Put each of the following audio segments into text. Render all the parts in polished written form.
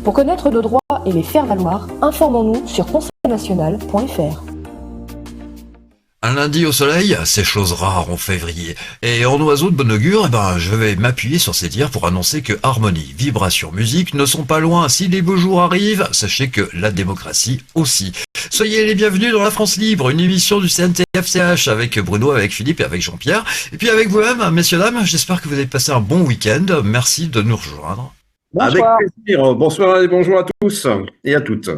Pour connaître nos droits et les faire valoir, informons-nous sur conseilnational.fr. Un lundi au soleil, c'est chose rare en février. Et en oiseau de bon augure, je vais m'appuyer sur ces dires pour annoncer que harmonie, vibration, musique ne sont pas loin. Si les beaux jours arrivent, sachez que la démocratie aussi. Soyez les bienvenus dans La France Libre, une émission du CNTF/CH avec Bruno, avec Philippe et avec Jean-Pierre. Et puis avec vous-même, messieurs, dames, j'espère que vous avez passé un bon week-end. Merci de nous rejoindre. Bonsoir. Avec plaisir. Bonsoir et bonjour à tous et à toutes.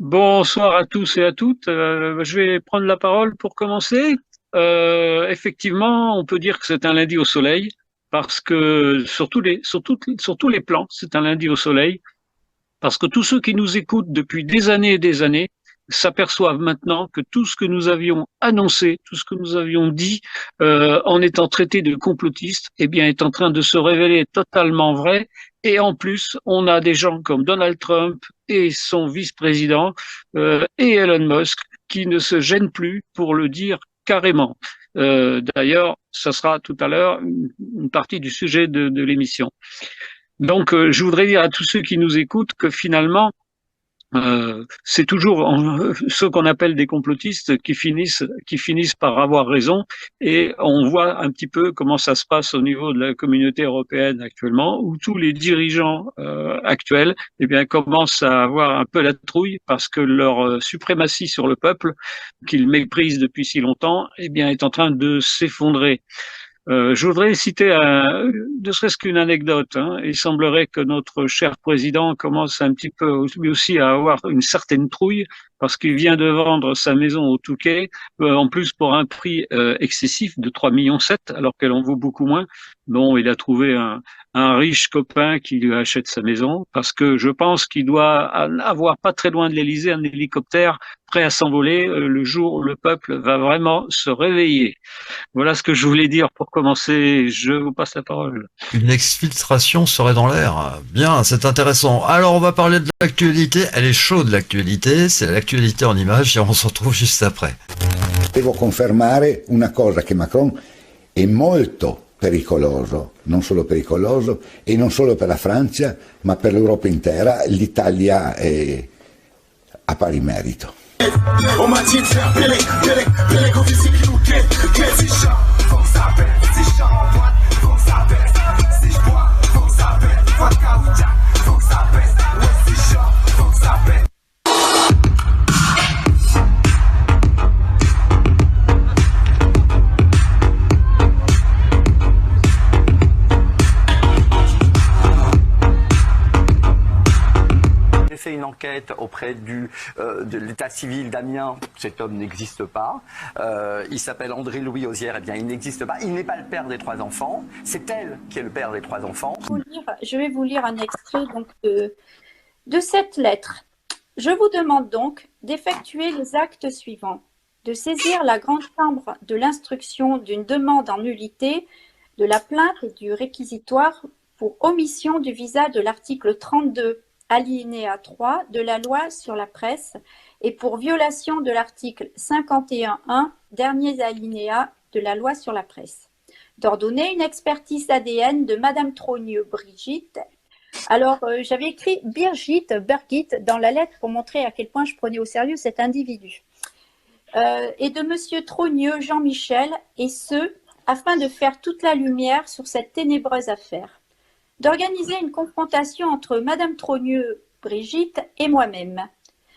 Bonsoir à tous et à toutes. Je vais prendre la parole pour commencer. Effectivement, on peut dire que c'est un lundi au soleil parce que sur tous les plans, c'est un lundi au soleil parce que tous ceux qui nous écoutent depuis des années et des années s'aperçoivent maintenant que tout ce que nous avions annoncé, tout ce que nous avions dit en étant traités de complotistes, eh bien, est en train de se révéler totalement vrai. Et en plus, on a des gens comme Donald Trump et son vice-président et Elon Musk qui ne se gênent plus pour le dire carrément. D'ailleurs, ça sera tout à l'heure une partie du sujet de l'émission. Donc, je voudrais dire à tous ceux qui nous écoutent que finalement, c'est toujours ceux qu'on appelle des complotistes qui finissent par avoir raison, et on voit un petit peu comment ça se passe au niveau de la communauté européenne actuellement, où tous les dirigeants actuels commencent à avoir un peu la trouille parce que leur suprématie sur le peuple, qu'ils méprisent depuis si longtemps, est en train de s'effondrer. Je voudrais citer ne serait-ce qu'une anecdote. Il semblerait que notre cher président commence un petit peu lui aussi à avoir une certaine trouille parce qu'il vient de vendre sa maison au Touquet, en plus pour un prix excessif de 3,7 millions, alors qu'elle en vaut beaucoup moins. Bon, il a trouvé un riche copain qui lui achète sa maison parce que je pense qu'il doit avoir pas très loin de l'Élysée un hélicoptère prêt à s'envoler le jour où le peuple va vraiment se réveiller. Voilà ce que je voulais dire pour commencer. Je vous passe la parole. Une exfiltration serait dans l'air. Bien, c'est intéressant. Alors, on va parler de l'actualité. Elle est chaude, l'actualité. C'est l'actualité en images et on se retrouve juste après. Devo confermare una cosa, che Macron è molto pericoloso, non solo pericoloso e non solo per la Francia, ma per l'Europa intera. L'Italia è a pari merito. On m'a dit de faire Pélé, gros physique, si chat, faut que ça pète, si chat en boîte, faut que ça pète, si je bois, faut que ça pète, vodka ou jack, faut que ça pète, ouais si chat, faut que ça pète. Fait une enquête auprès de l'état civil d'Amiens. Cet homme n'existe pas. Il s'appelle André-Louis Ozière. Eh bien, il n'existe pas. Il n'est pas le père des 3 enfants. C'est elle qui est le père des 3 enfants. Je vais vous lire un extrait donc, de cette lettre. Je vous demande donc d'effectuer les actes suivants. De saisir la grande chambre de l'instruction d'une demande en nullité de la plainte et du réquisitoire pour omission du visa de l'article 32 alinéa 3 de la loi sur la presse et pour violation de l'article 51.1 dernier alinéa de la loi sur la presse. D'ordonner une expertise ADN de Madame Trogneux Brigitte. Alors, j'avais écrit Birgit dans la lettre pour montrer à quel point je prenais au sérieux cet individu. Et de Monsieur Trogneux Jean-Michel, et ce, afin de faire toute la lumière sur cette ténébreuse affaire. D'organiser une confrontation entre Madame Trogneux, Brigitte et moi-même,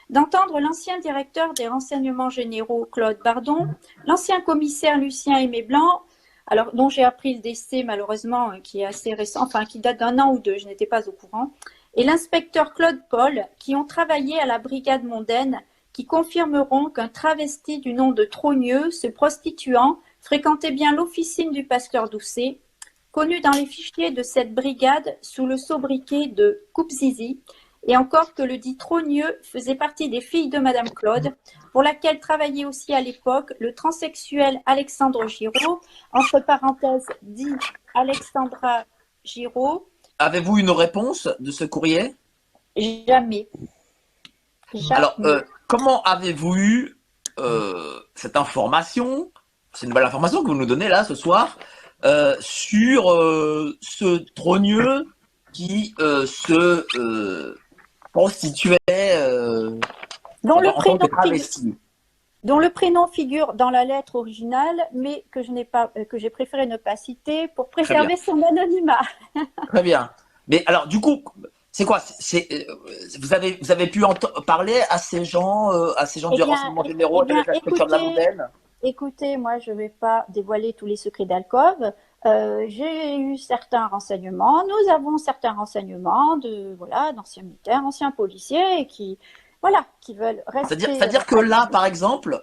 d'entendre l'ancien directeur des renseignements généraux Claude Bardon, l'ancien commissaire Lucien Aimé Blanc, alors dont j'ai appris le décès malheureusement qui est assez récent, enfin qui date d'1 an ou 2, je n'étais pas au courant, et l'inspecteur Claude Paul qui ont travaillé à la brigade mondaine, qui confirmeront qu'un travesti du nom de Trogneux, se prostituant, fréquentait bien l'officine du pasteur Doucet, connu dans les fichiers de cette brigade sous le sobriquet de Coupe-Zizi, et encore que le dit Trogneux faisait partie des filles de Madame Claude, pour laquelle travaillait aussi à l'époque le transsexuel Alexandre Giraud, entre parenthèses dit Alexandra Giraud. Avez-vous une réponse de ce courrier? Jamais. Alors, comment avez-vous eu cette information? C'est une nouvelle information que vous nous donnez là ce soir sur ce Trogneux qui se prostituée dont le en tant que prénom travesti. dont le prénom figure dans la lettre originale, mais que j'ai préféré ne pas citer pour préserver son anonymat. Très bien. Mais alors, du coup, c'est quoi? Vous avez pu parler à ces gens du renseignement généraux, de l'inspection de la mondaine? Écoutez, moi, je ne vais pas dévoiler tous les secrets d'Alcôve. J'ai eu certains renseignements. Nous avons certains renseignements d'anciens militaires, anciens policiers qui veulent rester. C'est-à-dire que là, par exemple,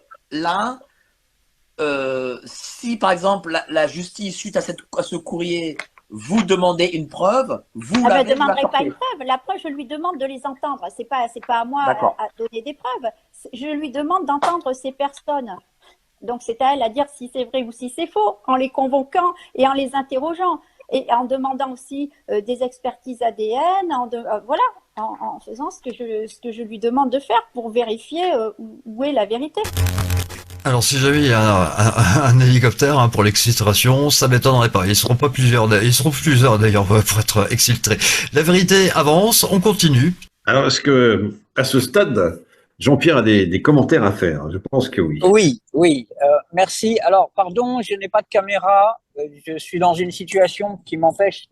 si par exemple la justice, suite à ce courrier, vous demandez une preuve, vous ne l'avez. demanderai pas une preuve. La preuve, je lui demande de les entendre. C'est pas à moi à donner des preuves. Je lui demande d'entendre ces personnes. Donc c'est à elle à dire si c'est vrai ou si c'est faux, en les convoquant et en les interrogeant et en demandant aussi des expertises ADN, en faisant ce que je lui demande de faire pour vérifier où est la vérité. Alors si jamais il y a un hélicoptère pour l'exfiltration, ça m'étonnerait pas. Ils seront plusieurs d'ailleurs pour être exfiltrés. La vérité avance, on continue. Alors est-ce que à ce stade, Jean-Pierre a des commentaires à faire? Je pense que oui. Oui. Merci. Alors, pardon, je n'ai pas de caméra. Je suis dans une situation qui m'empêche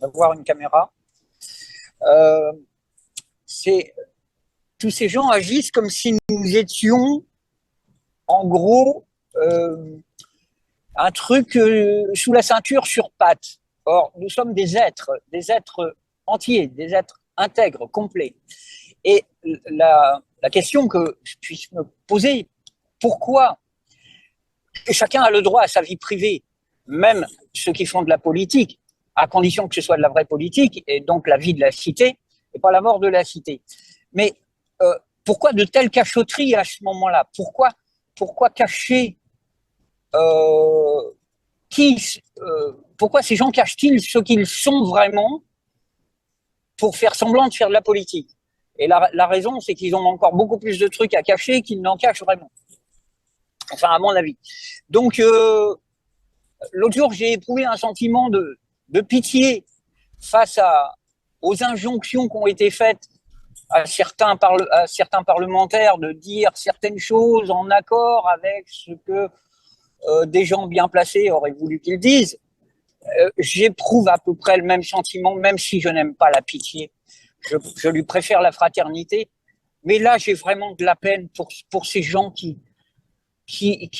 d'avoir une caméra. Tous ces gens agissent comme si nous étions, en gros, un truc sous la ceinture sur pattes. Or, nous sommes des êtres entiers, des êtres intègres, complets. Et la question que je puisse me poser, pourquoi chacun a le droit à sa vie privée, même ceux qui font de la politique, à condition que ce soit de la vraie politique, et donc la vie de la cité, et pas la mort de la cité. Mais pourquoi de telles cachotteries à ce moment-là? Pourquoi cacher pourquoi ces gens cachent-ils ce qu'ils sont vraiment pour faire semblant de faire de la politique? Et la raison, c'est qu'ils ont encore beaucoup plus de trucs à cacher qu'ils n'en cachent vraiment. Enfin, à mon avis. Donc, l'autre jour, j'ai éprouvé un sentiment de pitié face aux injonctions qui ont été faites à certains parlementaires de dire certaines choses en accord avec ce que des gens bien placés auraient voulu qu'ils disent. J'éprouve à peu près le même sentiment, même si je n'aime pas la pitié. Je lui préfère la fraternité, mais là j'ai vraiment de la peine pour ces gens qui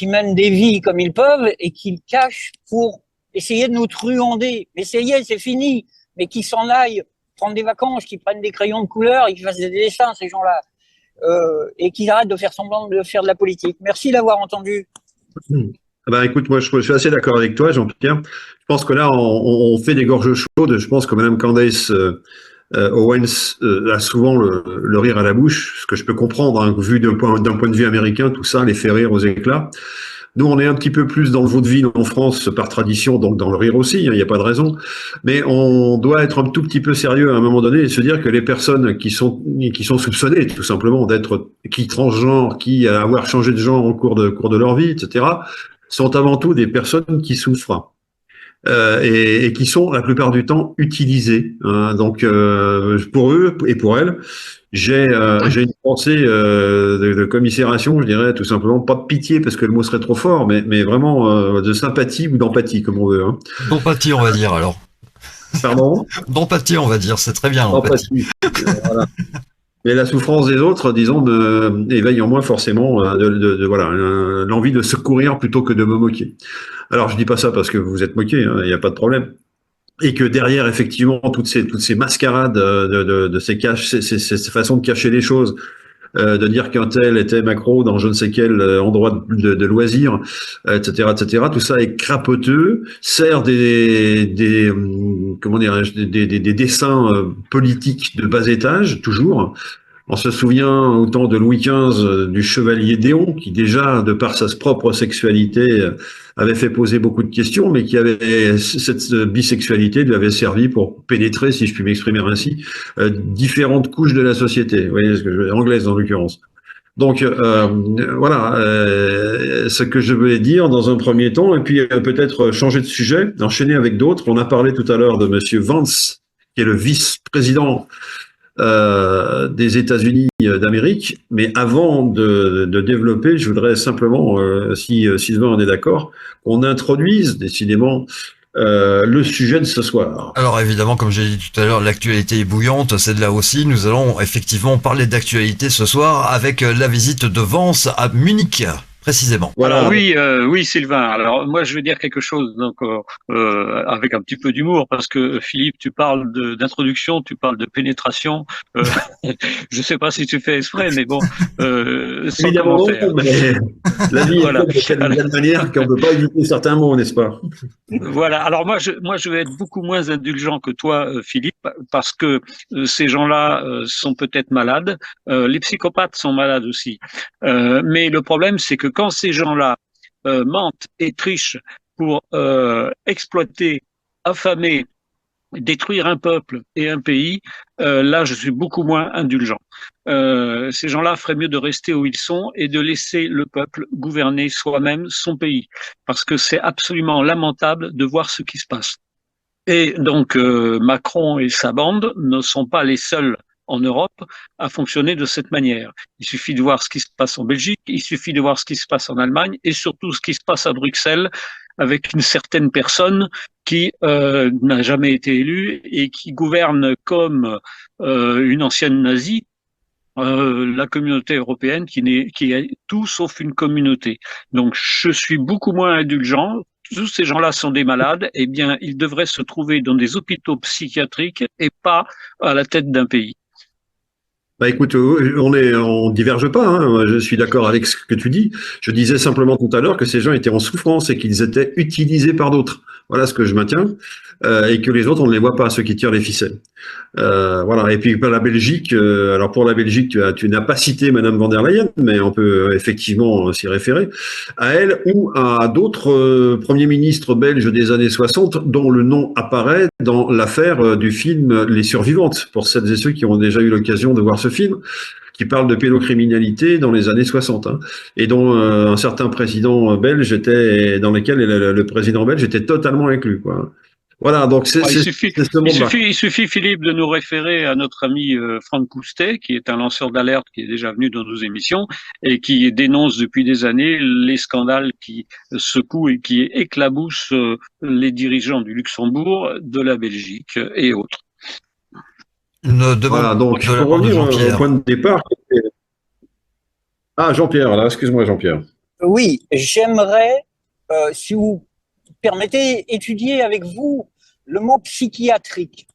mènent des vies comme ils peuvent et qui le cachent pour essayer de nous truander. Mais ça y est, c'est fini. Mais qui s'en aillent prendre des vacances, qui prennent des crayons de couleur, et qui fassent des dessins, ces gens-là, et qu'ils arrêtent de faire semblant de faire de la politique. Merci d'avoir entendu. Écoute, moi je suis assez d'accord avec toi, Jean-Pierre. Je pense que là on fait des gorges chaudes. Je pense que Madame Candace Owens a souvent le rire à la bouche, ce que je peux comprendre, hein, vu d'un point de vue américain, tout ça les fait rire aux éclats. Nous, on est un petit peu plus dans le vaudeville en France par tradition, donc dans le rire aussi, il n'y a pas de raison. Mais on doit être un tout petit peu sérieux à un moment donné et se dire que les personnes qui sont soupçonnées, tout simplement, qui transgenrent, qui avoir changé de genre au cours de leur vie, etc., sont avant tout des personnes qui souffrent. Et qui sont la plupart du temps utilisés. Hein. Donc pour eux et pour elles, j'ai une pensée de commisération, je dirais tout simplement, pas de pitié parce que le mot serait trop fort, mais vraiment de sympathie ou d'empathie comme on veut. Hein. D'empathie, on va dire alors. Pardon? D'empathie, on va dire, c'est très bien l'empathie. Voilà. Mais la souffrance des autres, disons, éveille en moi forcément l'envie de secourir plutôt que de me moquer. Alors, je dis pas ça parce que vous êtes moqué, il n'y a pas de problème. Et que derrière, effectivement, toutes ces mascarades de ces façons de cacher les choses, de dire qu'un tel était macro dans je ne sais quel endroit de loisirs, etc., tout ça est crapoteux, sert des dessins politiques de bas étage, toujours. On se souvient au temps de Louis XV du chevalier Déon, qui déjà, de par sa propre sexualité, avait fait poser beaucoup de questions, mais cette bisexualité lui avait servi pour pénétrer, si je puis m'exprimer ainsi, différentes couches de la société, vous voyez ce que je veux dire, anglaise en l'occurrence. Donc ce que je voulais dire dans un premier temps, et puis peut-être changer de sujet, enchaîner avec d'autres. On a parlé tout à l'heure de Monsieur Vance, qui est le vice-président des États-Unis d'Amérique. Mais avant de développer, je voudrais simplement, si Sylvain en est d'accord, qu'on introduise décidément le sujet de ce soir. Alors évidemment, comme j'ai dit tout à l'heure, l'actualité est bouillante, c'est de là aussi. Nous allons effectivement parler d'actualité ce soir avec la visite de Vance à Munich, précisément. Voilà. Alors oui, Sylvain. Alors moi, je vais dire quelque chose donc avec un petit peu d'humour parce que Philippe, tu parles d'introduction, tu parles de pénétration. Je sais pas si tu fais exprès, mais bon, sans Évidemment non, commentaire. mais la vie Voilà. est faite de telle manière qu'on ne peut pas éviter certains mots, n'est-ce pas? Voilà. Alors moi, je vais être beaucoup moins indulgent que toi, Philippe, parce que ces gens-là sont peut-être malades. Les psychopathes sont malades aussi. Mais le problème, c'est que quand ces gens-là mentent et trichent pour exploiter, affamer, détruire un peuple et un pays, là, je suis beaucoup moins indulgent. Ces gens-là feraient mieux de rester où ils sont et de laisser le peuple gouverner soi-même son pays, parce que c'est absolument lamentable de voir ce qui se passe. Et donc, Macron et sa bande ne sont pas les seuls en Europe à fonctionner de cette manière. Il suffit de voir ce qui se passe en Belgique, il suffit de voir ce qui se passe en Allemagne et surtout ce qui se passe à Bruxelles avec une certaine personne qui n'a jamais été élue et qui gouverne comme une ancienne nazie la communauté européenne qui est tout sauf une communauté. Donc je suis beaucoup moins indulgent. Tous ces gens-là sont des malades, eh bien ils devraient se trouver dans des hôpitaux psychiatriques et pas à la tête d'un pays. Bah écoute, on diverge pas, hein. Je suis d'accord avec ce que tu dis. Je disais simplement tout à l'heure que ces gens étaient en souffrance et qu'ils étaient utilisés par d'autres. Voilà ce que je maintiens. Et que les autres, on ne les voit pas, ceux qui tirent les ficelles. Voilà. Et puis la Belgique, alors pour la Belgique, tu n'as pas cité Madame van der Leyen, mais on peut effectivement s'y référer à elle ou à d'autres premiers ministres belges des années 60 dont le nom apparaît dans l'affaire du film Les Survivantes, pour celles et ceux qui ont déjà eu l'occasion de voir ce film, qui parle de pédocriminalité dans les années 60, hein, et dont un certain président belge dans lesquels le président belge était totalement inclus, quoi. Voilà, donc c'est ce monde-là. Il suffit, Philippe, de nous référer à notre ami Franck Coustet, qui est un lanceur d'alerte qui est déjà venu dans nos émissions et qui dénonce depuis des années les scandales qui secouent et qui éclaboussent les dirigeants du Luxembourg, de la Belgique et autres. Voilà, donc pour revenir au point de départ. Ah, Jean-Pierre, là, excuse-moi, Jean-Pierre. Oui, j'aimerais, si vous permettez, étudier avec vous le mot psychiatrique.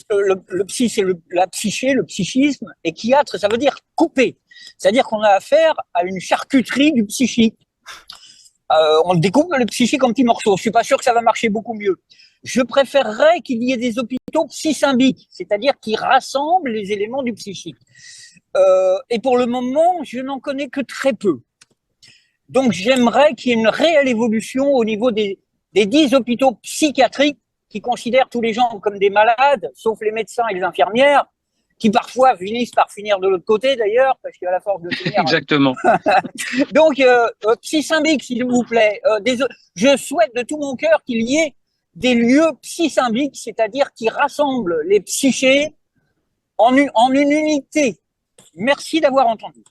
Le psy, c'est la psyché, le psychisme, et chiatre, ça veut dire couper. C'est-à-dire qu'on a affaire à une charcuterie du psychique. On découpe le psychique en petits morceaux. Je suis pas sûr que ça va marcher beaucoup mieux. Je préférerais qu'il y ait des hôpitaux psysymbiques, c'est-à-dire qui rassemblent les éléments du psychique. Et pour le moment, je n'en connais que très peu. Donc, j'aimerais qu'il y ait une réelle évolution au niveau des 10 hôpitaux psychiatriques qui considèrent tous les gens comme des malades, sauf les médecins et les infirmières, qui parfois finissent par finir de l'autre côté d'ailleurs, parce qu'à la force de finir. Exactement. Donc, psysymbique, s'il vous plaît. Je souhaite de tout mon cœur qu'il y ait des lieux psysymbiques, c'est-à-dire qui rassemblent les psychés en une unité. Merci d'avoir entendu.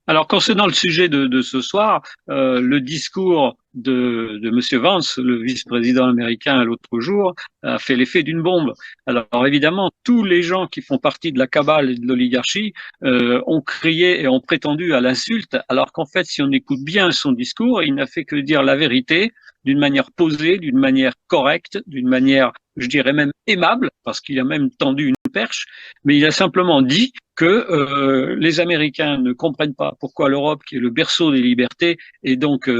Alors, concernant le sujet de ce soir, le discours de Monsieur Vance, le vice-président américain, l'autre jour, a fait l'effet d'une bombe. Alors évidemment, tous les gens qui font partie de la cabale et de l'oligarchie ont crié et ont prétendu à l'insulte, alors qu'en fait, si on écoute bien son discours, il n'a fait que dire la vérité d'une manière posée, d'une manière correcte, d'une manière, je dirais même aimable, parce qu'il a même tendu une perche, mais il a simplement dit que les Américains ne comprennent pas pourquoi l'Europe, qui est le berceau des libertés, et donc,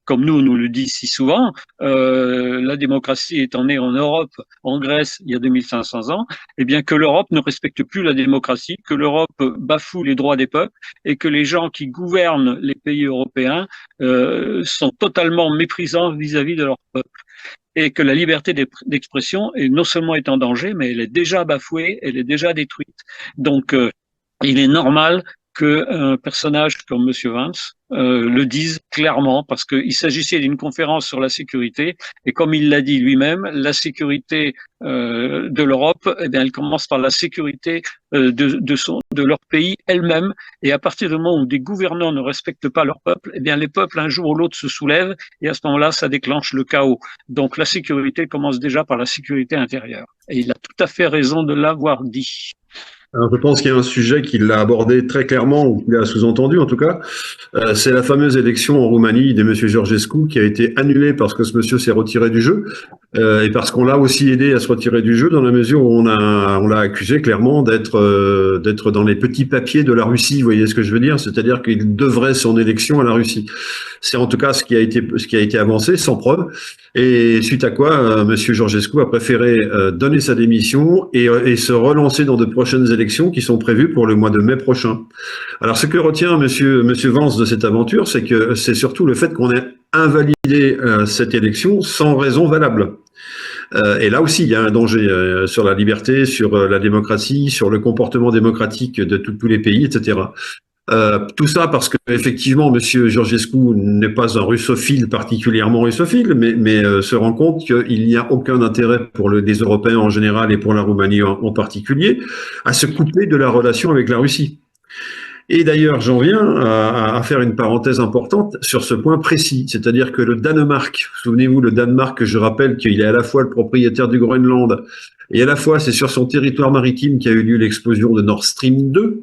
comme nous le dit si souvent, la démocratie étant née en Europe, en Grèce, il y a 2500 ans, eh bien que l'Europe ne respecte plus la démocratie, que l'Europe bafoue les droits des peuples, et que les gens qui gouvernent les pays européens sont totalement méprisants vis-à-vis de leur peuple. Et que la liberté d'expression est non seulement est en danger, mais elle est déjà bafouée, elle est déjà détruite. Donc, il est normal qu'un personnage comme Monsieur Vance le dise clairement, parce qu'il s'agissait d'une conférence sur la sécurité, et comme il l'a dit lui-même, la sécurité de l'Europe, eh bien, elle commence par la sécurité de leur pays elle-même, et à partir du moment où des gouvernants ne respectent pas leur peuple, eh bien, les peuples un jour ou l'autre se soulèvent, et à ce moment-là, ça déclenche le chaos. Donc la sécurité commence déjà par la sécurité intérieure, et il a tout à fait raison de l'avoir dit. Alors, je pense qu'il y a un sujet qu'il a abordé très clairement, ou qu'il a sous-entendu en tout cas, c'est la fameuse élection en Roumanie de monsieur Georgescu qui a été annulée parce que ce monsieur s'est retiré du jeu, et parce qu'on l'a aussi aidé à se retirer du jeu dans la mesure où on l'a accusé clairement d'être dans les petits papiers de la Russie, vous voyez ce que je veux dire, c'est-à-dire qu'il devrait son élection à la Russie. C'est en tout cas ce qui a été avancé sans preuve, et suite à quoi monsieur Georgescu a préféré donner sa démission et se relancer dans de prochaines élections qui sont prévues pour le mois de mai prochain. Alors ce que retient monsieur Vance de cette aventure, c'est que c'est surtout le fait qu'on ait invalidé cette élection sans raison valable. Et là aussi, il y a un danger sur la liberté, sur la démocratie, sur le comportement démocratique de tous les pays, etc. Tout ça parce que effectivement, monsieur Georgescu n'est pas un russophile particulièrement russophile, mais se rend compte qu'il n'y a aucun intérêt pour les Européens en général et pour la Roumanie en particulier à se couper de la relation avec la Russie. Et d'ailleurs, j'en viens à faire une parenthèse importante sur ce point précis, c'est-à-dire que le Danemark, souvenez-vous, le Danemark, je rappelle qu'il est à la fois le propriétaire du Groenland et à la fois c'est sur son territoire maritime qu'a eu lieu l'explosion de Nord Stream 2.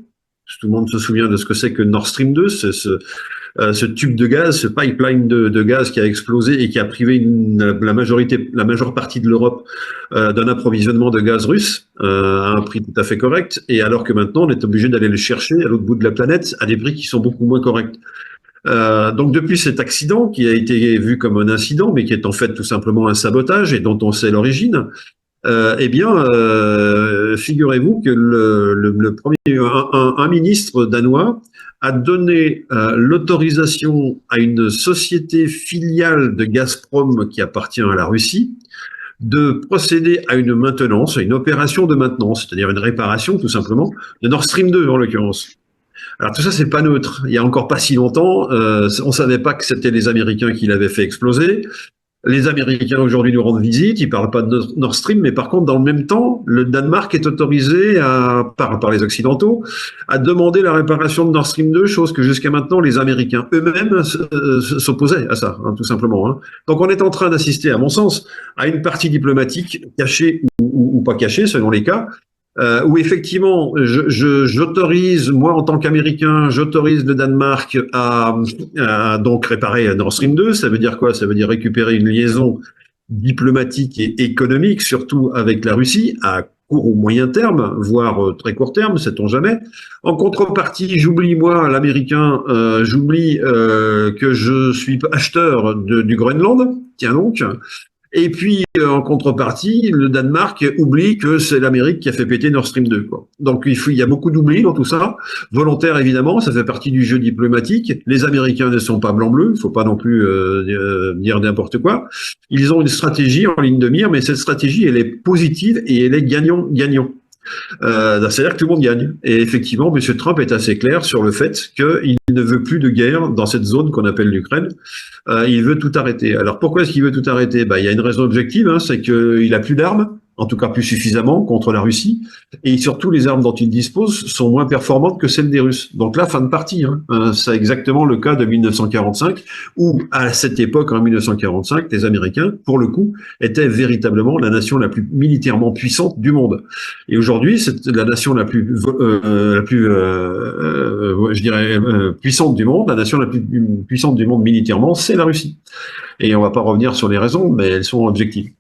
Tout le monde se souvient de ce que c'est que Nord Stream 2, c'est ce tube de gaz, ce pipeline de gaz qui a explosé et qui a privé la majeure partie de l'Europe d'un approvisionnement de gaz russe à un prix tout à fait correct, et alors que maintenant on est obligé d'aller le chercher à l'autre bout de la planète à des prix qui sont beaucoup moins corrects. Donc depuis cet accident qui a été vu comme un incident, mais qui est en fait tout simplement un sabotage et dont on sait l'origine, figurez-vous que un ministre danois a donné l'autorisation à une société filiale de Gazprom qui appartient à la Russie de procéder à une maintenance, à une opération de maintenance, c'est-à-dire une réparation tout simplement, de Nord Stream 2 en l'occurrence. Alors tout ça, c'est pas neutre. Il y a encore pas si longtemps, on savait pas que c'était les Américains qui l'avaient fait exploser. Les Américains aujourd'hui nous rendent visite, ils parlent pas de Nord Stream, mais par contre, dans le même temps, le Danemark est autorisé par les Occidentaux à demander la réparation de Nord Stream 2, chose que jusqu'à maintenant les Américains eux-mêmes s'opposaient à ça, tout simplement. Donc on est en train d'assister, à mon sens, à une partie diplomatique cachée ou pas cachée, selon les cas, où effectivement, j'autorise, moi en tant qu'Américain, j'autorise le Danemark à donc réparer Nord Stream 2. Ça veut dire quoi? Ça veut dire récupérer une liaison diplomatique et économique, surtout avec la Russie, à court ou moyen terme, voire très court terme, sait-on jamais. En contrepartie, j'oublie, moi, l'Américain, j'oublie que je suis acheteur du Groenland, tiens donc. Et puis, en contrepartie, le Danemark oublie que c'est l'Amérique qui a fait péter Nord Stream 2, quoi. Donc, il y a beaucoup d'oubli dans tout ça. Volontaire, évidemment, ça fait partie du jeu diplomatique. Les Américains ne sont pas blancs-bleus, il faut pas non plus dire n'importe quoi. Ils ont une stratégie en ligne de mire, mais cette stratégie, elle est positive et elle est gagnant-gagnant. C'est-à-dire que tout le monde gagne. Et effectivement, M. Trump est assez clair sur le fait qu'il ne veut plus de guerre dans cette zone qu'on appelle l'Ukraine. Il veut tout arrêter. Alors pourquoi est-ce qu'il veut tout arrêter? Il y a une raison objective, c'est qu'il a plus d'armes, en tout cas plus suffisamment contre la Russie, et surtout les armes dont il dispose sont moins performantes que celles des Russes. Donc là, fin de partie. C'est exactement le cas de 1945, où à cette époque, en 1945, les Américains, pour le coup, étaient véritablement la nation la plus militairement puissante du monde. Et aujourd'hui, c'est la nation la plus puissante du monde, la nation la plus puissante du monde militairement, c'est la Russie. Et on va pas revenir sur les raisons, mais elles sont objectives.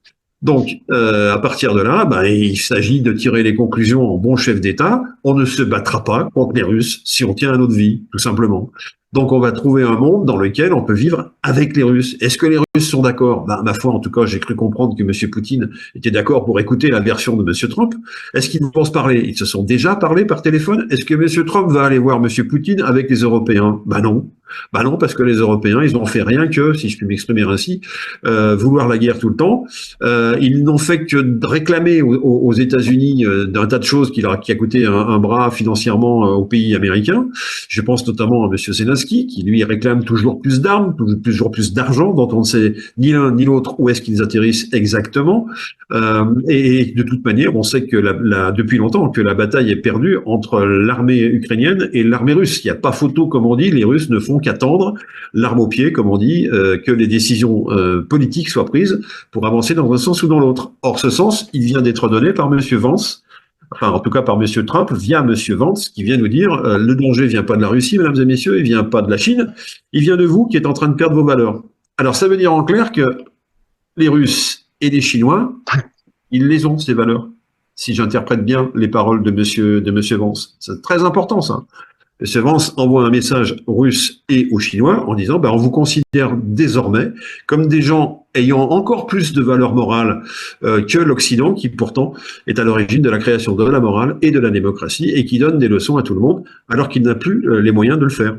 Donc, à partir de là, il s'agit de tirer les conclusions en bon chef d'État. On ne se battra pas contre les Russes si on tient à notre vie, tout simplement. Donc, on va trouver un monde dans lequel on peut vivre avec les Russes. Est-ce que les Russes sont d'accord? Ma foi, en tout cas, j'ai cru comprendre que M. Poutine était d'accord pour écouter la version de M. Trump. Est-ce qu'ils vont se parler? Ils se sont déjà parlé par téléphone. Est-ce que M. Trump va aller voir M. Poutine avec les Européens? Non. Bah non, parce que les Européens, ils n'ont fait rien que, si je puis m'exprimer ainsi, vouloir la guerre tout le temps. Ils n'ont fait que de réclamer aux États-Unis d'un tas de choses qui a coûté un bras financièrement aux pays américains. Je pense notamment à M. Zelensky, qui lui réclame toujours plus d'armes, toujours plus d'argent, dont on ne sait ni l'un ni l'autre où est-ce qu'ils atterrissent exactement. Et de toute manière, on sait que depuis longtemps que la bataille est perdue entre l'armée ukrainienne et l'armée russe. Il n'y a pas photo, comme on dit, les Russes ne font qu'attendre, l'arme au pied, comme on dit, que les décisions politiques soient prises pour avancer dans un sens ou dans l'autre. Or, ce sens, il vient d'être donné par M. Vance, enfin en tout cas par M. Trump, via M. Vance, qui vient nous dire le danger vient pas de la Russie, mesdames et messieurs, il vient pas de la Chine, il vient de vous qui êtes en train de perdre vos valeurs. Alors ça veut dire en clair que les Russes et les Chinois, ils les ont, ces valeurs, si j'interprète bien les paroles de monsieur Vance. C'est très important, ça. M. Vance envoie un message aux Russes et aux Chinois en disant on vous considère désormais comme des gens ayant encore plus de valeur morale que l'Occident, qui pourtant est à l'origine de la création de la morale et de la démocratie et qui donne des leçons à tout le monde alors qu'il n'a plus les moyens de le faire.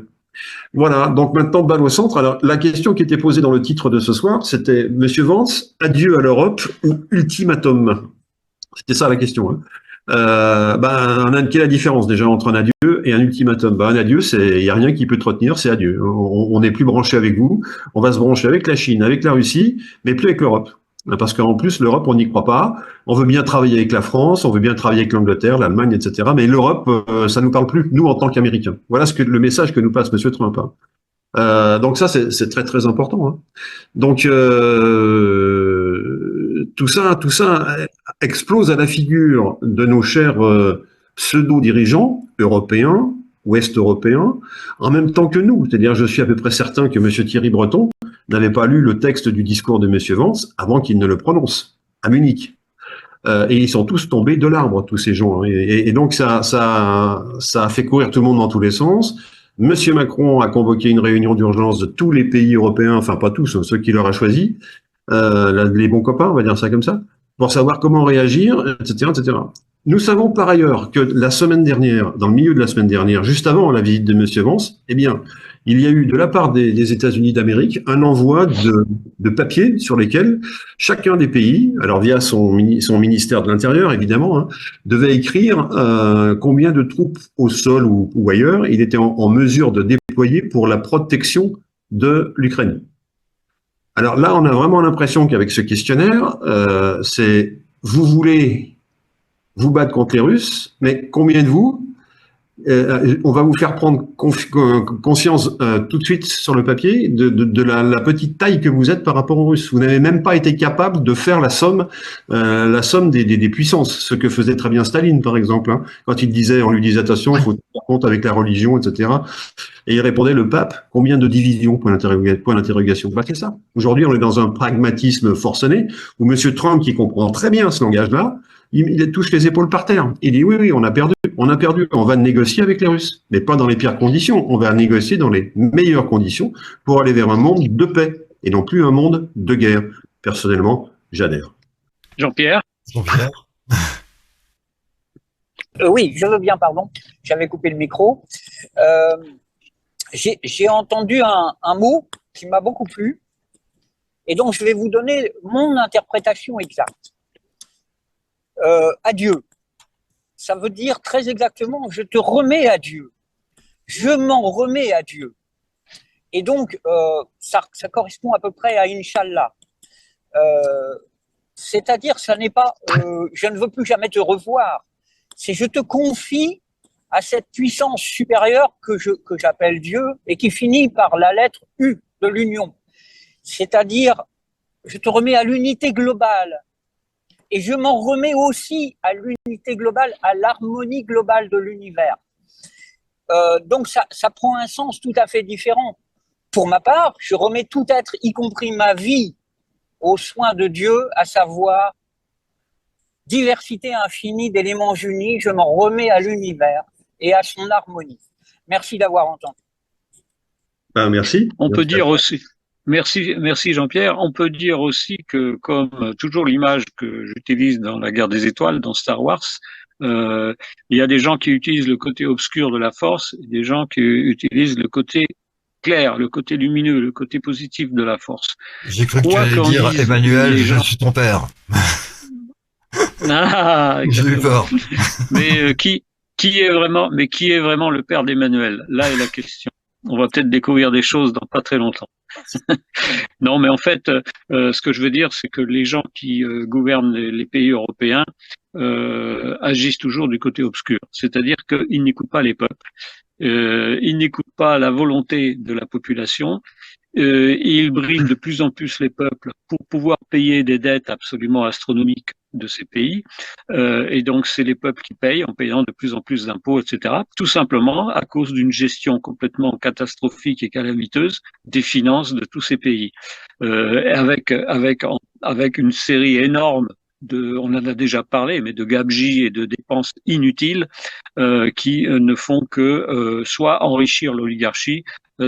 Voilà, donc maintenant, balle au centre. Alors, la question qui était posée dans le titre de ce soir, c'était « Monsieur Vance, adieu à l'Europe ou ultimatum ?» C'était ça la question. Hein. Quelle est la différence déjà entre un adieu et un ultimatum? Un adieu, il n'y a rien qui peut te retenir, c'est adieu. On n'est plus branché avec vous, on va se brancher avec la Chine, avec la Russie, mais plus avec l'Europe. Parce qu'en plus, l'Europe, on n'y croit pas. On veut bien travailler avec la France, on veut bien travailler avec l'Angleterre, l'Allemagne, etc. Mais l'Europe, ça nous parle plus, nous, en tant qu'Américains. Voilà le message que nous passe M. Trump. Donc ça, c'est très, très important. Hein. Donc, tout ça explose à la figure de nos chers pseudo-dirigeants européens, ouest-européens, en même temps que nous. C'est-à-dire, je suis à peu près certain que M. Thierry Breton n'avait pas lu le texte du discours de M. Vance avant qu'il ne le prononce, à Munich. Et ils sont tous tombés de l'arbre, tous ces gens. Hein. Et donc, ça a fait courir tout le monde dans tous les sens. M. Macron a convoqué une réunion d'urgence de tous les pays européens, enfin pas tous, hein, ceux qu'il leur a choisis, les bons copains, on va dire ça comme ça, pour savoir comment réagir, etc., etc. Nous savons par ailleurs que la semaine dernière, dans le milieu de la semaine dernière, juste avant la visite de M. Vance, eh bien, il y a eu de la part des États-Unis d'Amérique un envoi de papiers sur lesquels chacun des pays, alors via son ministère de l'Intérieur évidemment, hein, devait écrire combien de troupes au sol ou ailleurs il était en mesure de déployer pour la protection de l'Ukraine. Alors là, on a vraiment l'impression qu'avec ce questionnaire, c'est vous voulez vous battre contre les Russes, mais combien de vous on va vous faire prendre conscience tout de suite sur le papier de la petite taille que vous êtes par rapport aux Russes. Vous n'avez même pas été capable de faire la somme des puissances, ce que faisait très bien Staline, par exemple, hein, quand on lui disait attention, il faut tenir compte avec la religion, etc. Et il répondait le pape, combien de divisions, point d'interrogation. Bah, c'est ça. Aujourd'hui, on est dans un pragmatisme forcené où M. Trump, qui comprend très bien ce langage-là, il touche les épaules par terre. Il dit oui, on a perdu, on va négocier avec les Russes, mais pas dans les pires conditions, on va négocier dans les meilleures conditions pour aller vers un monde de paix et non plus un monde de guerre. Personnellement, j'adhère. Jean-Pierre. Oui, je veux bien, pardon, j'avais coupé le micro. J'ai entendu un mot qui m'a beaucoup plu et donc je vais vous donner mon interprétation exacte. Adieu. Ça veut dire très exactement, je te remets à Dieu. Je m'en remets à Dieu. Et donc, ça correspond à peu près à Inch'Allah. C'est-à-dire, ça n'est pas je ne veux plus jamais te revoir. C'est je te confie à cette puissance supérieure que j'appelle Dieu et qui finit par la lettre U de l'union. C'est-à-dire, je te remets à l'unité globale. Et je m'en remets aussi à l'unité globale, à l'harmonie globale de l'univers. Donc ça prend un sens tout à fait différent. Pour ma part, je remets tout être, y compris ma vie, aux soins de Dieu, à savoir diversité infinie d'éléments unis. Je m'en remets à l'univers et à son harmonie. Merci d'avoir entendu. Merci. On peut dire aussi. Merci Jean-Pierre. On peut dire aussi que, comme toujours l'image que j'utilise dans la guerre des étoiles, dans Star Wars, il y a des gens qui utilisent le côté obscur de la force et des gens qui utilisent le côté clair, le côté lumineux, le côté positif de la force. J'ai cru que tu Quoi allais qu'en dire disent Emmanuel, les je gens. suis ton père. Ah, J'ai eu exactement. peur. Mais qui est vraiment le père d'Emmanuel? Là est la question. On va peut-être découvrir des choses dans pas très longtemps. Non, mais en fait, ce que je veux dire, c'est que les gens qui gouvernent les pays européens agissent toujours du côté obscur. C'est-à-dire qu'ils n'écoutent pas les peuples, ils n'écoutent pas la volonté de la population. Ils brident de plus en plus les peuples pour pouvoir payer des dettes absolument astronomiques de ces pays. Et donc, c'est les peuples qui payent en payant de plus en plus d'impôts, etc. Tout simplement à cause d'une gestion complètement catastrophique et calamiteuse des finances de tous ces pays. Avec une série énorme on en a déjà parlé, mais de gabegies et de dépenses inutiles qui ne font que soit enrichir l'oligarchie,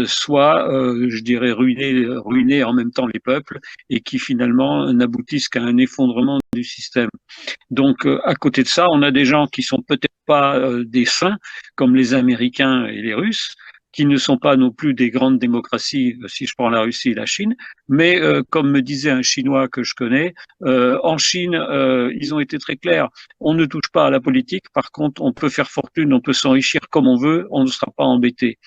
soit, je dirais, ruiner en même temps les peuples et qui finalement n'aboutissent qu'à un effondrement du système. Donc, à côté de ça, on a des gens qui sont peut-être pas des saints, comme les Américains et les Russes, qui ne sont pas non plus des grandes démocraties, si je prends la Russie et la Chine, mais comme me disait un Chinois que je connais, en Chine, ils ont été très clairs. On ne touche pas à la politique, par contre, on peut faire fortune, on peut s'enrichir comme on veut, on ne sera pas embêté.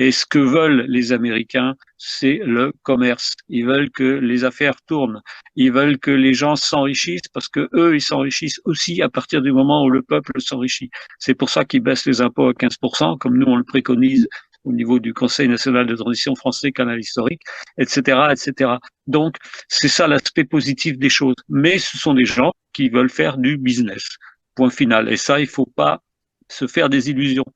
Et ce que veulent les Américains, c'est le commerce. Ils veulent que les affaires tournent. Ils veulent que les gens s'enrichissent parce que eux, ils s'enrichissent aussi à partir du moment où le peuple s'enrichit. C'est pour ça qu'ils baissent les impôts à 15%, comme nous on le préconise au niveau du Conseil national de transition français, canal historique, etc., etc. Donc, c'est ça l'aspect positif des choses. Mais ce sont des gens qui veulent faire du business. Point final. Et ça, il faut pas se faire des illusions.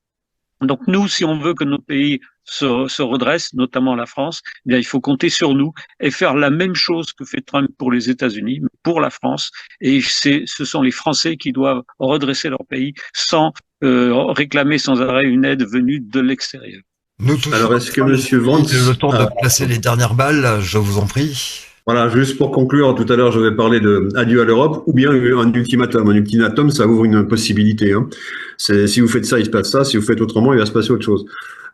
Donc nous, si on veut que nos pays se redressent, notamment la France, eh bien, il faut compter sur nous et faire la même chose que fait Trump pour les États-Unis, pour la France. Et ce sont les Français qui doivent redresser leur pays sans réclamer sans arrêt une aide venue de l'extérieur. Nous tous. Alors, est-ce que Monsieur Vance le temps de placer les dernières balles, je vous en prie. Voilà, juste pour conclure, tout à l'heure, je vais parler de adieu à l'Europe ou bien un ultimatum. Un ultimatum, ça ouvre une possibilité. Hein. Si vous faites ça, il se passe ça. Si vous faites autrement, il va se passer autre chose.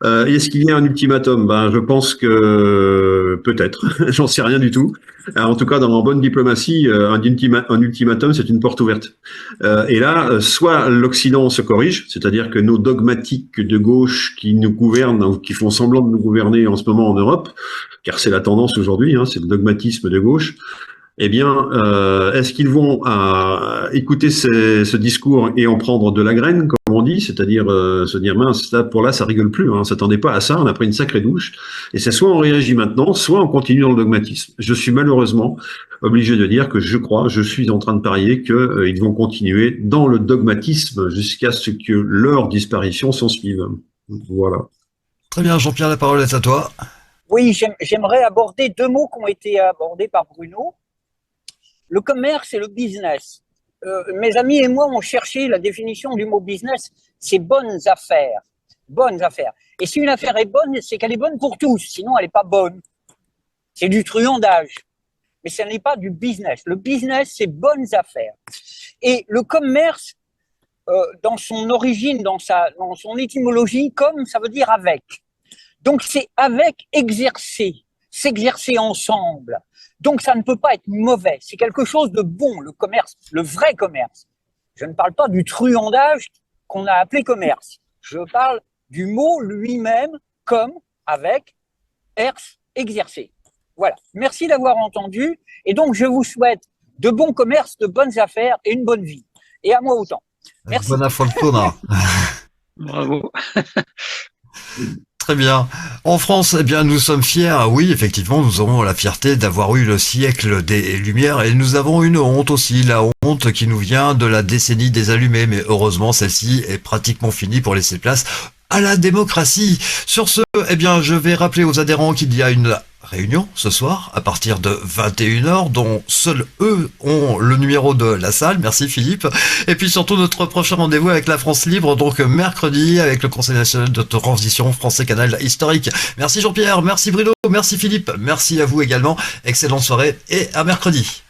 Est-ce qu'il y a un ultimatum? Ben, je pense que peut-être. J'en sais rien du tout. En tout cas, dans la bonne diplomatie, un ultimatum, c'est une porte ouverte. Et là, soit l'Occident se corrige, c'est-à-dire que nos dogmatiques de gauche qui nous gouvernent, ou qui font semblant de nous gouverner en ce moment en Europe, car c'est la tendance aujourd'hui, hein, c'est le dogmatisme de gauche. Eh bien, est-ce qu'ils vont écouter ce discours et en prendre de la graine, comme on dit, c'est-à-dire se dire mince, là, ça rigole plus, hein, on s'attendait pas à ça, on a pris une sacrée douche. Et c'est soit on réagit maintenant, soit on continue dans le dogmatisme. Je suis malheureusement obligé de dire que je suis en train de parier qu'ils vont continuer dans le dogmatisme jusqu'à ce que leur disparition s'en suive. Voilà. Très bien, Jean-Pierre, la parole est à toi. Oui, j'aimerais aborder deux mots qui ont été abordés par Bruno. Le commerce et le business. Mes amis et moi, on cherché la définition du mot business, c'est bonnes affaires. Bonnes affaires. Et si une affaire est bonne, c'est qu'elle est bonne pour tous, sinon elle n'est pas bonne. C'est du truandage. Mais ce n'est pas du business. Le business, c'est bonnes affaires. Et le commerce, dans son origine, dans son étymologie, comme ça veut dire avec. Donc c'est avec exercer, s'exercer ensemble. Donc ça ne peut pas être mauvais, c'est quelque chose de bon, le commerce, le vrai commerce. Je ne parle pas du truandage qu'on a appelé commerce. Je parle du mot lui-même comme, avec, exercer. Voilà, merci d'avoir entendu. Et donc je vous souhaite de bons commerces, de bonnes affaires et une bonne vie. Et à moi autant. Merci. Buona fortuna. Bravo. Très bien. En France, eh bien, nous sommes fiers. Oui, effectivement, nous avons la fierté d'avoir eu le siècle des Lumières et nous avons une honte aussi, la honte qui nous vient de la décennie des allumés. Mais heureusement, celle-ci est pratiquement finie pour laisser place à la démocratie. Sur ce, eh bien, je vais rappeler aux adhérents qu'il y a une réunion ce soir à partir de 21h dont seuls eux ont le numéro de la salle. Merci Philippe. Et puis surtout notre prochain rendez-vous avec la France Libre, donc mercredi avec le Conseil national de transition français canal historique. Merci Jean-Pierre, merci Bruno, merci Philippe, merci à vous également. Excellente soirée et à mercredi.